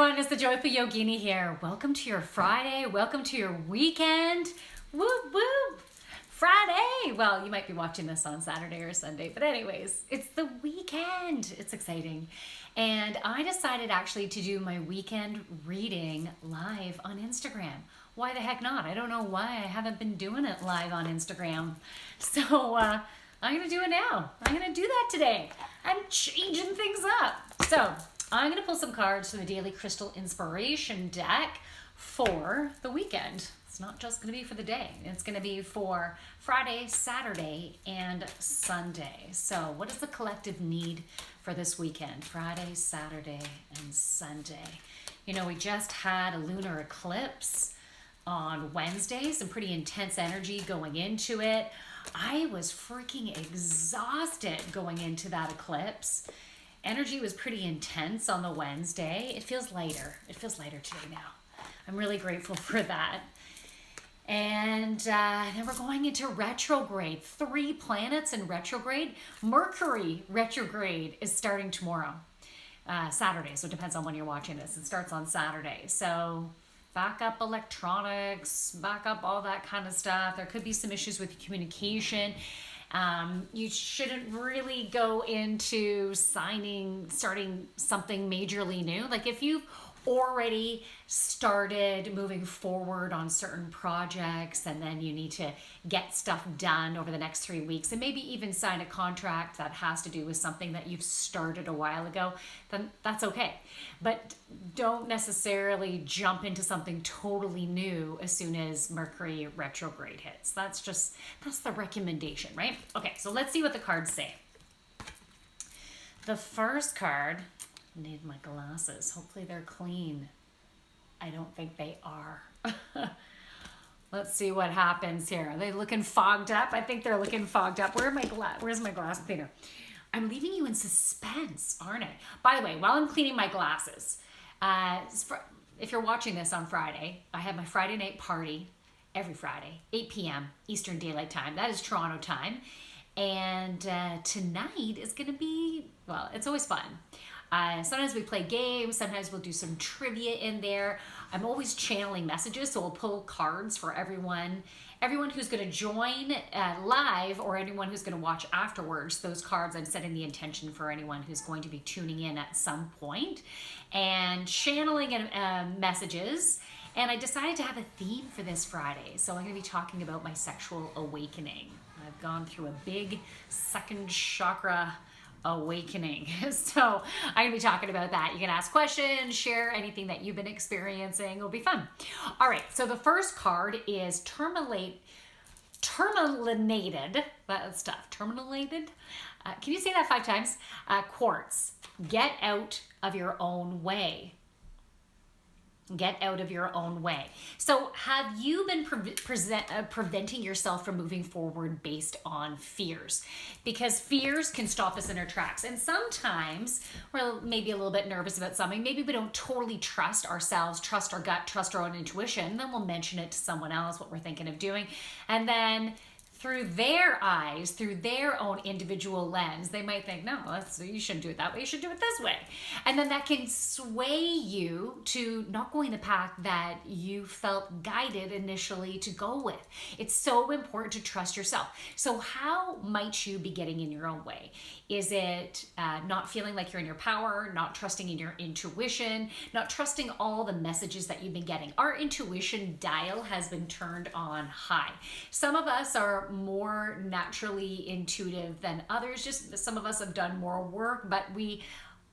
everyone, it's the Joyful Yogini here. Welcome to your Friday. Welcome to your weekend. Whoop, whoop. Friday. Well, you might be watching this on Saturday or Sunday, but anyways, it's the weekend. It's exciting. And I decided actually to do my weekend reading live on Instagram. Why the heck not? I don't know why I haven't been doing it live on Instagram. So I'm going to do it now. I'm going to do that today. I'm changing things up. So I'm going to pull some cards from the Daily Crystal Inspiration deck for the weekend. It's not just going to be for the day. It's going to be for Friday, Saturday, and Sunday. So what is the collective need for this weekend? Friday, Saturday, and Sunday. You know, we just had a lunar eclipse on Wednesday. Some pretty intense energy going into it. I was freaking exhausted going into that eclipse. Energy was pretty intense on the Wednesday. It feels lighter. It feels lighter today now. I'm really grateful for that. And then we're going into retrograde. 3 planets in retrograde. Mercury retrograde is starting tomorrow, Saturday. So it depends on when you're watching this. It starts on Saturday. So back up electronics, back up all that kind of stuff. There could be some issues with communication. You shouldn't really go into starting something majorly new. Like if you've already started moving forward on certain projects and then you need to get stuff done over the next 3 weeks and maybe even sign a contract that has to do with something that you've started a while ago, then that's okay. But don't necessarily jump into something totally new as soon as Mercury retrograde hits. That's the recommendation, right? Okay, so let's see what the cards say. The first card, I need my glasses. Hopefully they're clean. I don't think they are. Let's see what happens here. Are they looking fogged up? I think they're looking fogged up. Where's my glass cleaner? I'm leaving you in suspense, aren't I? By the way, while I'm cleaning my glasses, if you're watching this on Friday, I have my Friday night party every Friday, 8 p.m. Eastern Daylight Time. That is Toronto time. And tonight is going to be, well, it's always fun. Sometimes we play games, sometimes we'll do some trivia in there. I'm always channeling messages, so we'll pull cards for everyone who's going to join live or anyone who's going to watch afterwards. Those cards, I'm setting the intention for anyone who's going to be tuning in at some point and channeling messages. And I decided to have a theme for this Friday, so I'm going to be talking about my sexual awakening. I've gone through a big second chakra awakening. So I'm going to be talking about that. You can ask questions, share anything that you've been experiencing. It'll be fun. All right. So the first card is terminated. That's tough. Terminated. Can you say that 5 times? Quartz. Get out of your own way. Get out of your own way. So have you been preventing yourself from moving forward based on fears? Because fears can stop us in our tracks. And sometimes we're maybe a little bit nervous about something. Maybe we don't totally trust ourselves, trust our gut, trust our own intuition. Then we'll mention it to someone else, what we're thinking of doing. And then through their eyes, through their own individual lens, they might think, no, you shouldn't do it that way. You should do it this way. And then that can sway you to not going the path that you felt guided initially to go with. It's so important to trust yourself. So how might you be getting in your own way? Is it not feeling like you're in your power, not trusting in your intuition, not trusting all the messages that you've been getting? Our intuition dial has been turned on high. Some of us are more naturally intuitive than others. Just some of us have done more work, but we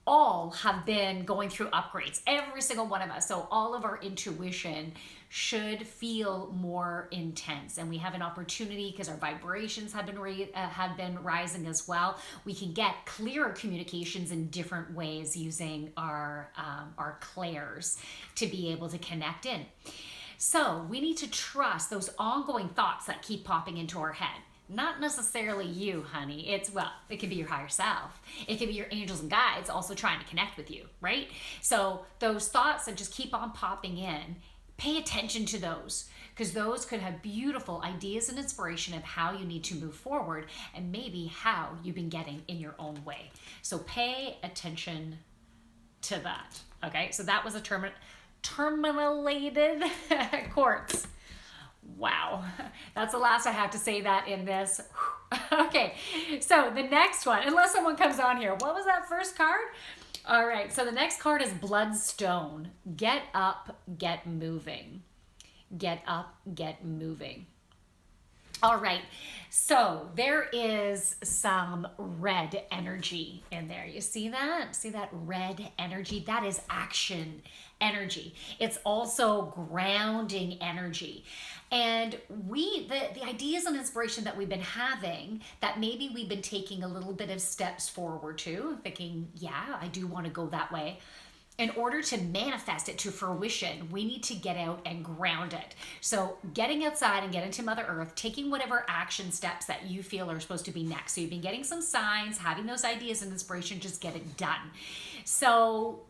all have been going through upgrades, every single one of us. So all of our intuition should feel more intense, and we have an opportunity because our vibrations have been rising as well. We can get clearer communications in different ways using our clairs to be able to connect in. So we need to trust those ongoing thoughts that keep popping into our head. Not necessarily you, honey. It could be your higher self. It could be your angels and guides also trying to connect with you, right? So those thoughts that just keep on popping in, pay attention to those, because those could have beautiful ideas and inspiration of how you need to move forward and maybe how you've been getting in your own way. So pay attention to that. Okay, so that was a terminated quartz. Wow, that's the last I have to say that in this. Okay, so the next one, unless someone comes on here, what was that first card? All right, so the next card is Bloodstone. Get up, get moving. Get up, get moving. All right, so there is some red energy in there. You see that? See that red energy? That is action energy. It's also grounding energy. And the ideas and inspiration that we've been having, that maybe we've been taking a little bit of steps forward to, thinking, yeah, I do want to go that way. In order to manifest it to fruition, we need to get out and ground it. So getting outside and getting to Mother Earth, taking whatever action steps that you feel are supposed to be next. So you've been getting some signs, having those ideas and inspiration, just get it done. So,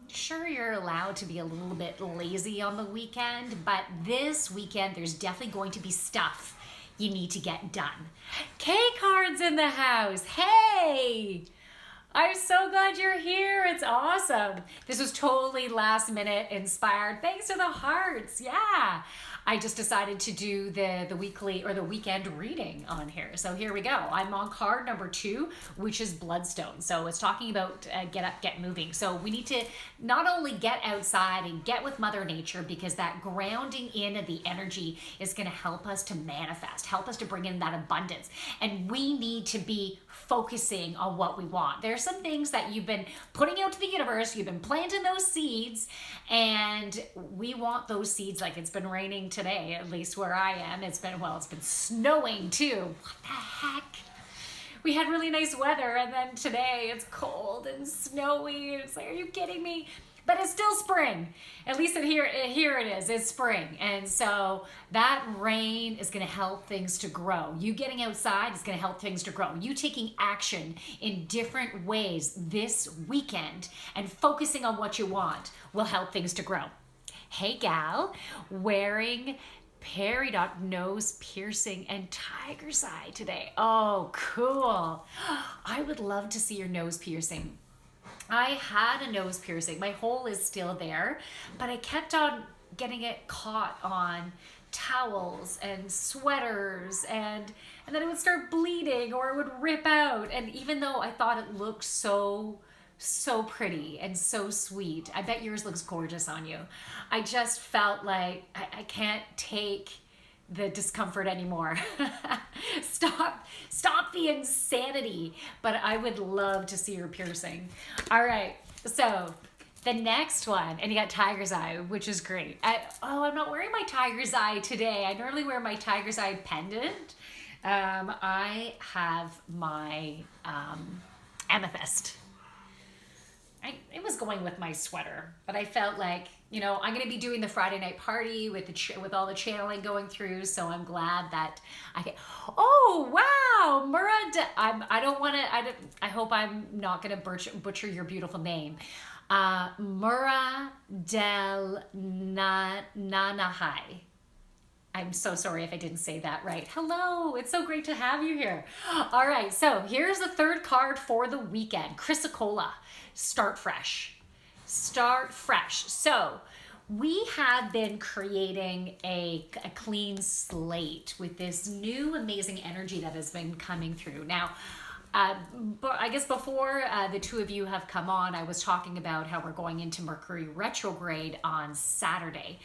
sure, you're allowed to be a little bit lazy on the weekend, but this weekend, there's definitely going to be stuff you need to get done. K-Card's in the house. Hey! I'm so glad you're here. It's awesome. This was totally last minute inspired. Thanks to the hearts. Yeah. I just decided to do the weekly or the weekend reading on here. So here we go. I'm on card number 2, which is Bloodstone. So it's talking about get up, get moving. So we need to not only get outside and get with Mother Nature, because that grounding in of the energy is going to help us to manifest, help us to bring in that abundance. And we need to be focusing on what we want. There's some things that you've been putting out to the universe, you've been planting those seeds, and we want those seeds. Like, it's been raining today, at least where I am. It's been snowing too. What the heck? We had really nice weather, and then today it's cold and snowy. It's like, are you kidding me? But it's still spring. At least here it is. It's spring. And so that rain is going to help things to grow. You getting outside is going to help things to grow. You taking action in different ways this weekend and focusing on what you want will help things to grow. Hey, gal, wearing peridot nose piercing and tiger's eye today. Oh, cool. I would love to see your nose piercing. I had a nose piercing. My hole is still there, but I kept on getting it caught on towels and sweaters, and then it would start bleeding or it would rip out. And even though I thought it looked so pretty and so sweet, I bet yours looks gorgeous on you. I just felt like I can't take the discomfort anymore. Stop the insanity. But I would love to see your piercing. All right, so the next one, and you got tiger's eye, which is great. I'm not wearing my tiger's eye today. I normally wear my tiger's eye pendant. I have my amethyst. It was going with my sweater, but I felt like, I'm going to be doing the Friday night party with all the channeling going through, so I'm glad that I can. Oh, wow, Murad. I hope I'm not going to butcher your beautiful name. Mura del Nanahai. I'm so sorry if I didn't say that right. Hello, it's so great to have you here. All right, so here's the third card for the weekend. Chrysocolla, start fresh. Start fresh. So we have been creating a clean slate with this new amazing energy that has been coming through. Now, but I guess before the two of you have come on, I was talking about how we're going into Mercury retrograde on Saturday.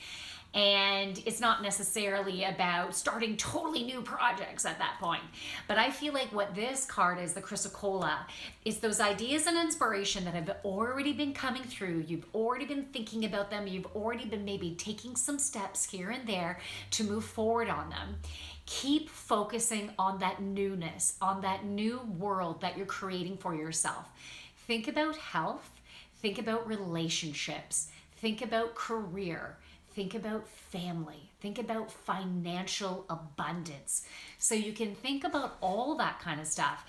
And it's not necessarily about starting totally new projects at that point. But I feel like what this card is, the Chrysocolla, is those ideas and inspiration that have already been coming through. You've already been thinking about them. You've already been maybe taking some steps here and there to move forward on them. Keep focusing on that newness, on that new world that you're creating for yourself. Think about health. Think about relationships. Think about career. Think about family. Think about financial abundance. So you can think about all that kind of stuff.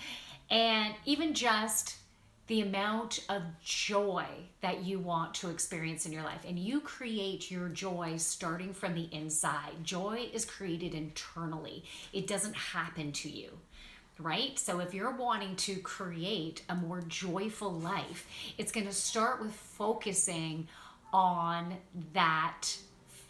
And even just the amount of joy that you want to experience in your life. And you create your joy starting from the inside. Joy is created internally. It doesn't happen to you. right? So if you're wanting to create a more joyful life, it's going to start with focusing on that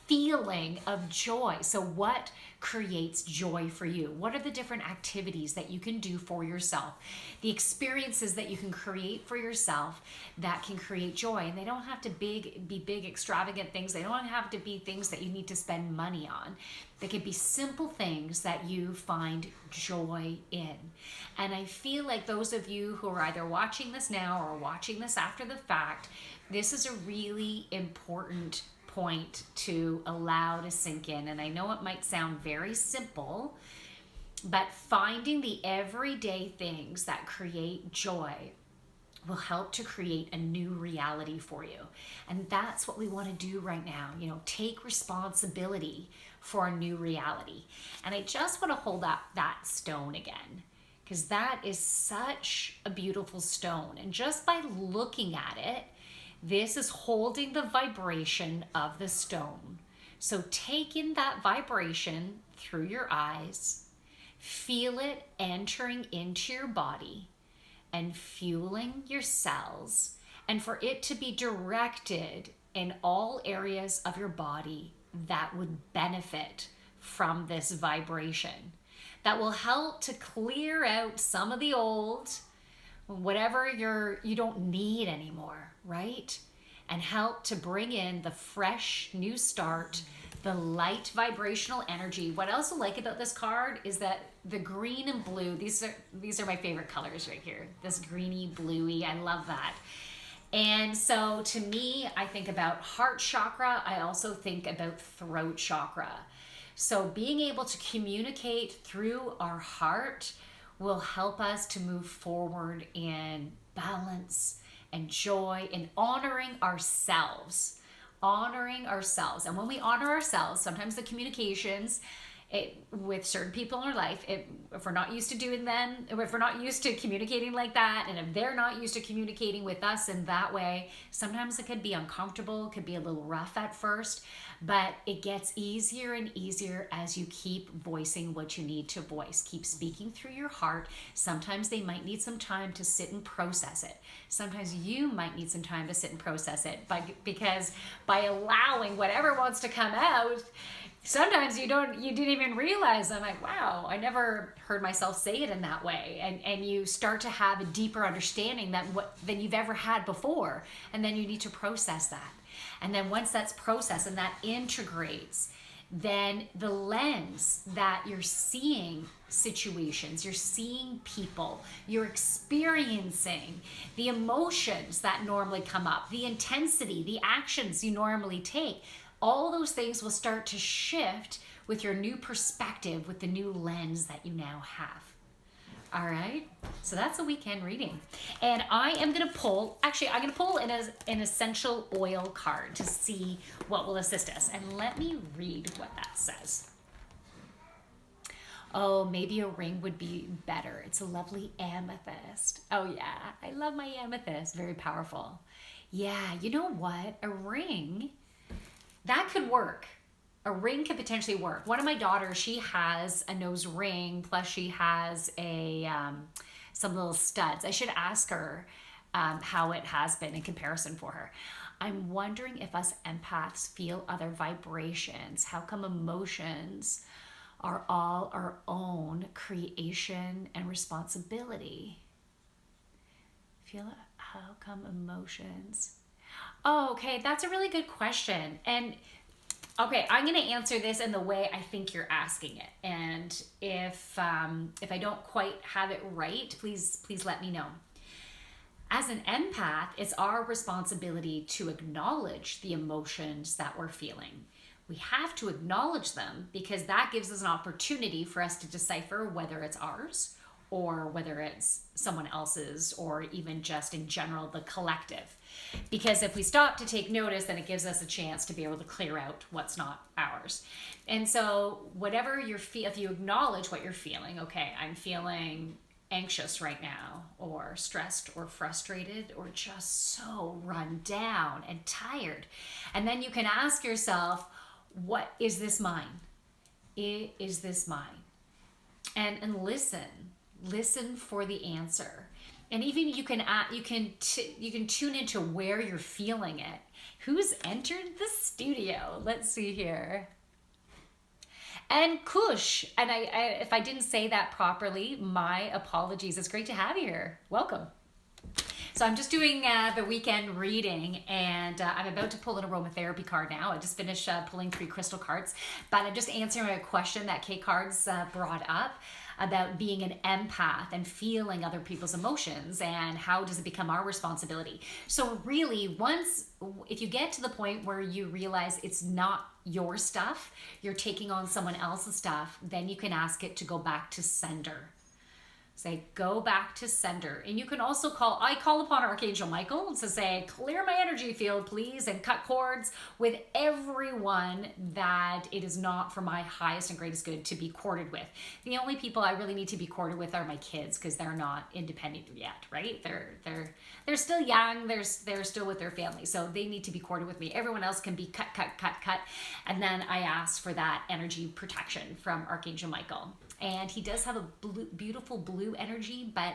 feeling of joy. So what creates joy for you? What are the different activities that you can do for yourself? The experiences that you can create for yourself that can create joy. And they don't have to be big, extravagant things. They don't have to be things that you need to spend money on. They can be simple things that you find joy in. And I feel like those of you who are either watching this now or watching this after the fact, this is a really important point to allow to sink in. And I know it might sound very simple, but finding the everyday things that create joy will help to create a new reality for you. And that's what we want to do right now. Take responsibility for a new reality. And I just want to hold up that stone again, because that is such a beautiful stone. And just by looking at it, this is holding the vibration of the stone. So take in that vibration through your eyes, feel it entering into your body and fueling your cells, and for it to be directed in all areas of your body that would benefit from this vibration. That will help to clear out some of the old, whatever you don't need anymore, right? And help to bring in the fresh new start, the light vibrational energy. What I also like about this card is that the green and blue, these are my favorite colors right here. This greeny, bluey, I love that. And so to me, I think about heart chakra. I also think about throat chakra. So being able to communicate through our heart will help us to move forward in balance and joy and honoring ourselves. And when we honor ourselves, sometimes the communications with certain people in our life, if we're not used to doing them, if we're not used to communicating like that, and if they're not used to communicating with us in that way, sometimes it could be uncomfortable, it could be a little rough at first, but it gets easier and easier as you keep voicing what you need to voice. Keep speaking through your heart. Sometimes they might need some time to sit and process it. Sometimes you might need some time to sit and process it, because by allowing whatever wants to come out, sometimes you didn't even realize. I'm like, wow, I never heard myself say it in that way. And you start to have a deeper understanding than you've ever had before. And then you need to process that. And then once that's processed and that integrates, then the lens that you're seeing situations, you're seeing people, you're experiencing the emotions that normally come up, the intensity, the actions you normally take, all those things will start to shift with your new perspective, with the new lens that you now have. All right, so that's a weekend reading. And I am going to pull, I'm going to pull an essential oil card to see what will assist us. And let me read what that says. Oh, maybe a ring would be better. It's a lovely amethyst. Oh yeah, I love my amethyst. Very powerful. Yeah, you know what? A ring, that could work. A ring could potentially work. One of my daughters, she has a nose ring, plus she has some little studs. I should ask her how it has been in comparison for her. I'm wondering if us empaths feel other vibrations. How come emotions are all our own creation and responsibility? How come emotions? Oh, okay, that's a really good question. And okay, I'm going to answer this in the way I think you're asking it. And if I don't quite have it right, please let me know. As an empath, it's our responsibility to acknowledge the emotions that we're feeling. We have to acknowledge them because that gives us an opportunity for us to decipher whether it's ours or whether it's someone else's, or even just in general, the collective. Because if we stop to take notice, then it gives us a chance to be able to clear out what's not ours. And so whatever if you acknowledge what you're feeling, okay, I'm feeling anxious right now, or stressed or frustrated, or just so run down and tired. And then you can ask yourself, what is this mine? Is this mine? And listen. listen for the answer. And even you can tune into where you're feeling it. Who's entered the studio? Let's see here. And Kush, and I if I didn't say that properly, my apologies. It's great to have you here. Welcome. So I'm just doing the weekend reading, and I'm about to pull an aromatherapy card now. I just finished pulling 3 crystal cards, but I'm just answering a question that K Cards brought up about being an empath and feeling other people's emotions, and how does it become our responsibility. So really, if you get to the point where you realize it's not your stuff, you're taking on someone else's stuff, then you can ask it to go back to sender. Say, go back to sender. And you can also I call upon Archangel Michael to say, clear my energy field, please, and cut cords with everyone that it is not for my highest and greatest good to be courted with. The only people I really need to be courted with are my kids, because they're not independent yet, right? They're still young, they're still with their family, so they need to be courted with me. Everyone else can be cut. And then I ask for that energy protection from Archangel Michael. And he does have a beautiful blue energy, but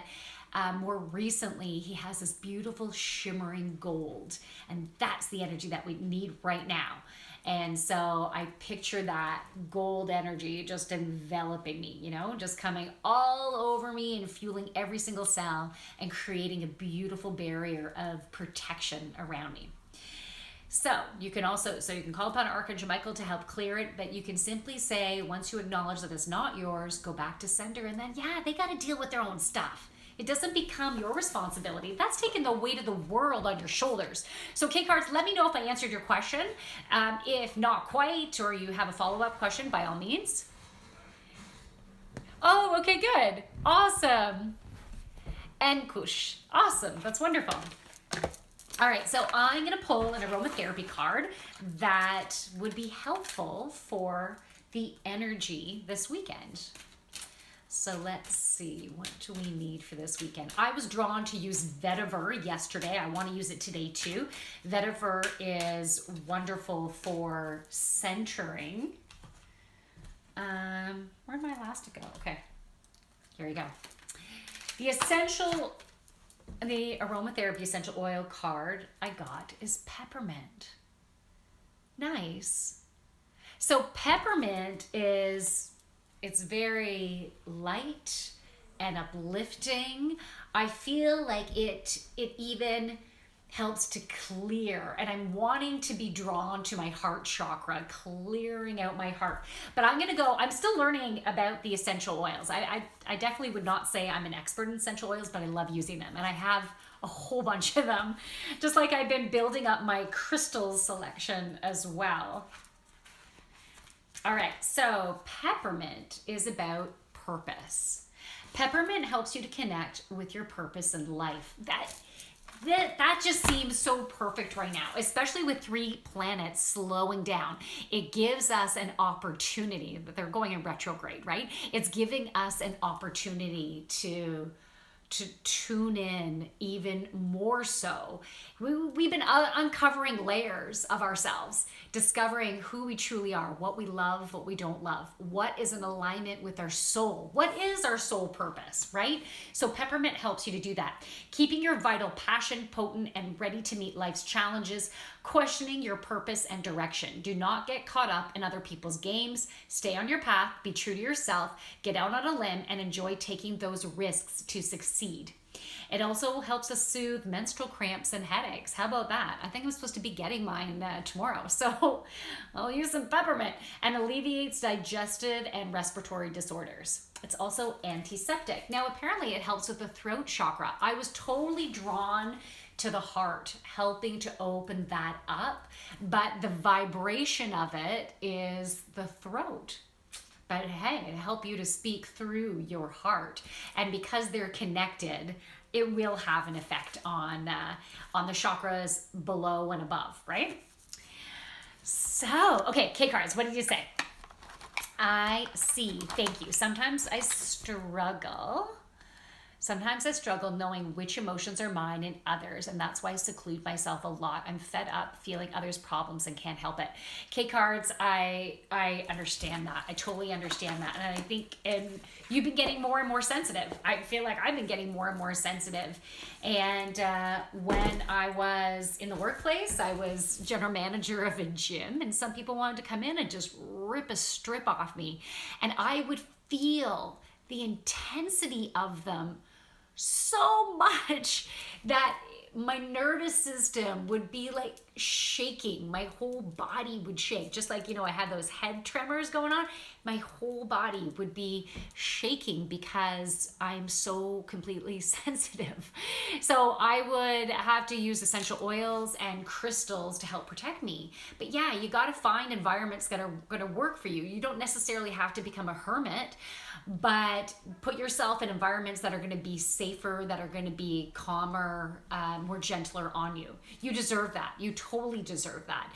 more recently he has this beautiful shimmering gold, and that's the energy that we need right now. And so I picture that gold energy just enveloping me, just coming all over me and fueling every single cell and creating a beautiful barrier of protection around me. So you can call upon Archangel Michael to help clear it, but you can simply say, once you acknowledge that it's not yours, go back to sender, and then they got to deal with their own stuff. It doesn't become your responsibility. That's taking the weight of the world on your shoulders. So K-Cards, let me know if I answered your question. If not quite, or you have a follow-up question, by all means. Oh, okay, good. Awesome. And Kush. Awesome. That's wonderful. All right, so I'm going to pull an aromatherapy card that would be helpful for the energy this weekend. So let's see, what do we need for this weekend? I was drawn to use vetiver yesterday. I want to use it today too. Vetiver is wonderful for centering. Where'd my elastic go? Okay, here we go. The Aromatherapy Essential Oil Card I got is peppermint. Nice. So peppermint it's very light and uplifting. I feel like it even helps to clear, and I'm wanting to be drawn to my heart chakra, clearing out my heart. But I'm still learning about the essential oils. I definitely would not say I'm an expert in essential oils, but I love using them, and I have a whole bunch of them, just like I've been building up my crystals selection as well. All right, so peppermint is about purpose. Peppermint helps you to connect with your purpose in life. That just seems so perfect right now, especially with 3 planets slowing down. It gives us an opportunity, that they're going in retrograde, right? It's giving us an opportunity to tune in even more so. We've been uncovering layers of ourselves, discovering who we truly are, what we love, what we don't love, what is in alignment with our soul, what is our soul purpose, right? So peppermint helps you to do that. Keeping your vital passion potent and ready to meet life's challenges, questioning your purpose and direction. Do not get caught up in other people's games. Stay on your path, be true to yourself, get out on a limb, and enjoy taking those risks to succeed. It also helps us soothe menstrual cramps and headaches. How about that? I think I'm supposed to be getting mine tomorrow, so I'll use some peppermint. And alleviates digestive and respiratory disorders. It's also antiseptic. Now, apparently it helps with the throat chakra. I was totally drawn to the heart, helping to open that up, but the vibration of it is the throat. But hey, it helps you to speak through your heart, and because they're connected, it will have an effect on the chakras below and above, right? So, okay, K-Cards, what did you say? I see, thank you. Sometimes I struggle Sometimes I struggle knowing which emotions are mine and others, and that's why I seclude myself a lot. I'm fed up feeling others' problems and can't help it. K cards, I understand that. I totally understand that. And I think you've been getting more and more sensitive. I feel like I've been getting more and more sensitive. And when I was in the workplace, I was general manager of a gym, and some people wanted to come in and just rip a strip off me. And I would feel the intensity of them so much that my nervous system would be like shaking. My whole body would shake. Just like, I had those head tremors going on. My whole body would be shaking because I'm so completely sensitive. So I would have to use essential oils and crystals to help protect me. But yeah, you got to find environments that are going to work for you. You don't necessarily have to become a hermit, but put yourself in environments that are going to be safer, that are going to be calmer, more gentler on you. You deserve that. You totally deserve that.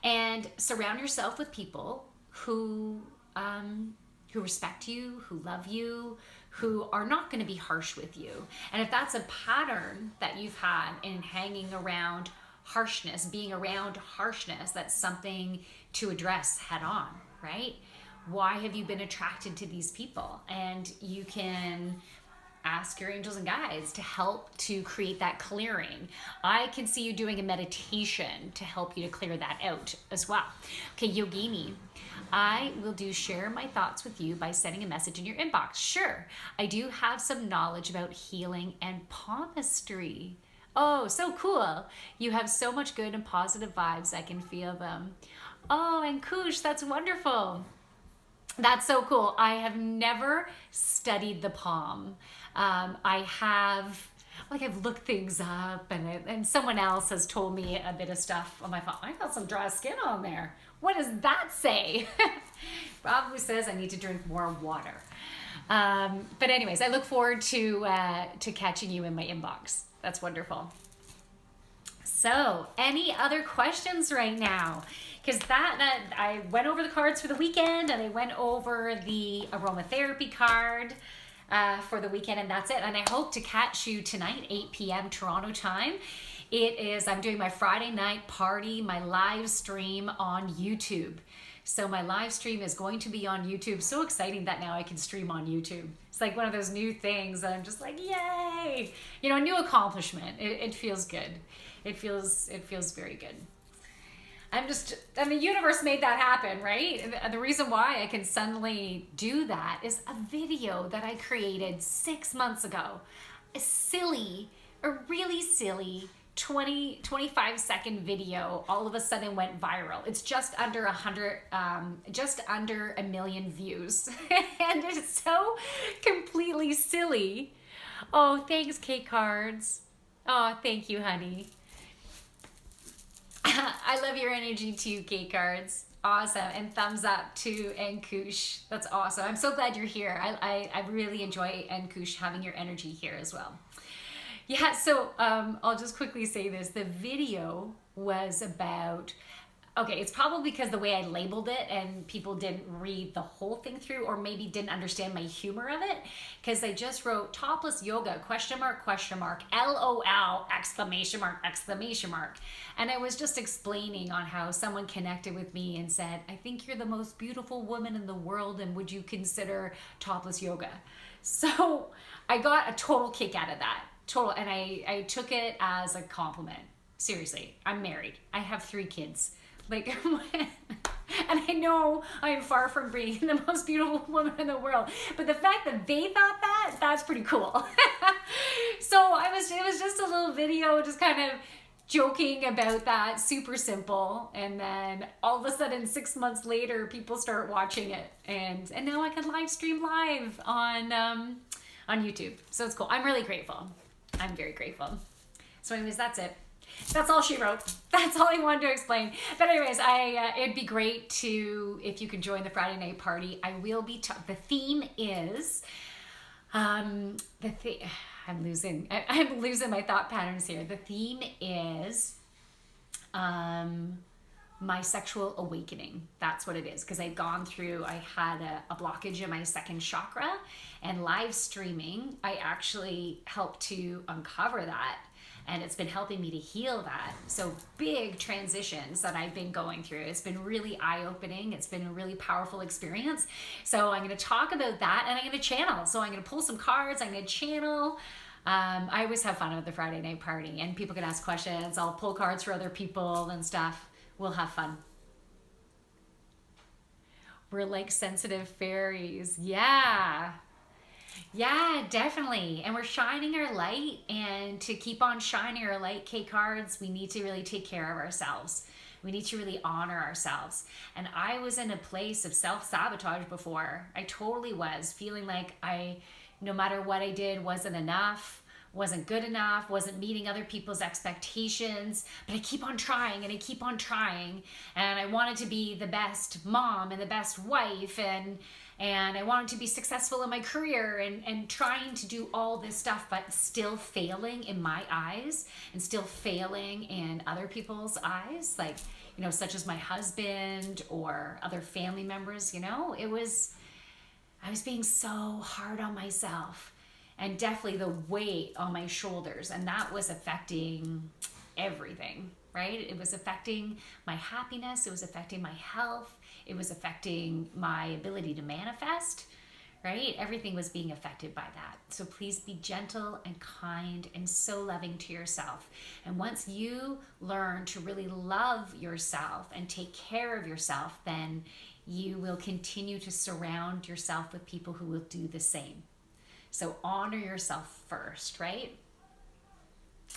And surround yourself with people who respect you, who love you, who are not going to be harsh with you. And if that's a pattern that you've had in hanging around harshness, being around harshness, that's something to address head on, right? Why have you been attracted to these people? And you can ask your angels and guides to help to create that clearing. I can see you doing a meditation to help you to clear that out as well. Okay, Yogini, I will share my thoughts with you by sending a message in your inbox. Sure, I do have some knowledge about healing and palmistry. Oh, so cool. You have so much good and positive vibes. I can feel them. Oh, and Kush, that's wonderful. That's so cool. I have never studied the palm. I've looked things up, and someone else has told me a bit of stuff on my phone. I got some dry skin on there. What does that say? Probably says I need to drink more water. But anyways, I look forward to catching you in my inbox. That's wonderful. So, any other questions right now? Because I went over the cards for the weekend, and I went over the aromatherapy card for the weekend, and that's it. And I hope to catch you tonight, 8 p.m. Toronto time. I'm doing my Friday night party, my live stream on YouTube. So my live stream is going to be on YouTube. So exciting that now I can stream on YouTube. It's like one of those new things that I'm just like, yay! A new accomplishment. It feels good. It feels very good. The universe made that happen, right? The reason why I can suddenly do that is a video that I created 6 months ago. A really silly 25-second video all of a sudden went viral. It's just under 1 million views. And it's so completely silly. Oh, thanks, Kate Cards. Oh, thank you, honey. I love your energy too, Kate Cards. Awesome. And thumbs up to Ankush. That's awesome. I'm so glad you're here. I really enjoy Ankush having your energy here as well. Yeah, so I'll just quickly say this. The video was about, it's probably because the way I labeled it and people didn't read the whole thing through, or maybe didn't understand my humor of it, because I just wrote topless yoga, LOL, exclamation mark. And I was just explaining on how someone connected with me and said, I think you're the most beautiful woman in the world, and would you consider topless yoga? So I got a total kick out of that. And I took it as a compliment. Seriously, I'm married. I have 3 kids. And I know I am far from being the most beautiful woman in the world. But the fact that they thought that's pretty cool. So it was just a little video, just kind of joking about that, super simple. And then all of a sudden, 6 months later, people start watching it. And now I can live stream live on YouTube. So it's cool. I'm really grateful. I'm very grateful. So anyways, that's it. That's all she wrote. That's all I wanted to explain. But anyways, it'd be great if you can join the Friday night party. I will be, the theme is, I'm losing my thought patterns here. The theme is my sexual awakening. That's what it is. Because I had a blockage in my second chakra, and live streaming, I actually helped to uncover that. And it's been helping me to heal that. So big transitions that I've been going through. It's been really eye-opening. It's been a really powerful experience. So I'm going to talk about that, and I'm going to channel. So I'm going to pull some cards. I'm going to channel. I always have fun at the Friday night party, and people can ask questions. I'll pull cards for other people and stuff. We'll have fun. We're like sensitive fairies. Yeah. Yeah, definitely. And we're shining our light. And to keep on shining our light, K cards, we need to really take care of ourselves. We need to really honor ourselves. And I was in a place of self-sabotage before. I totally was, feeling like no matter what I did, wasn't enough, wasn't good enough, wasn't meeting other people's expectations. But I keep on trying, and I keep on trying. And I wanted to be the best mom and the best wife, and I wanted to be successful in my career, and trying to do all this stuff, but still failing in my eyes, and still failing in other people's eyes, like, such as my husband or other family members. I was being so hard on myself, and definitely the weight on my shoulders, and that was affecting everything, right? It was affecting my happiness. It was affecting my health. It was affecting my ability to manifest, right? Everything was being affected by that. So please be gentle and kind and so loving to yourself. And once you learn to really love yourself and take care of yourself, then you will continue to surround yourself with people who will do the same. So honor yourself first, right?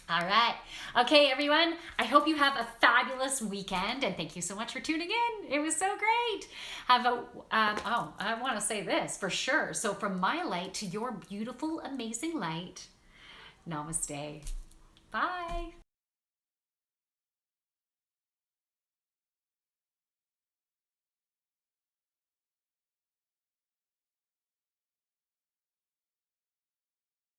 All right. Okay, everyone. I hope you have a fabulous weekend, and thank you so much for tuning in. It was so great. I want to say this for sure. So from my light to your beautiful, amazing light, namaste. Bye.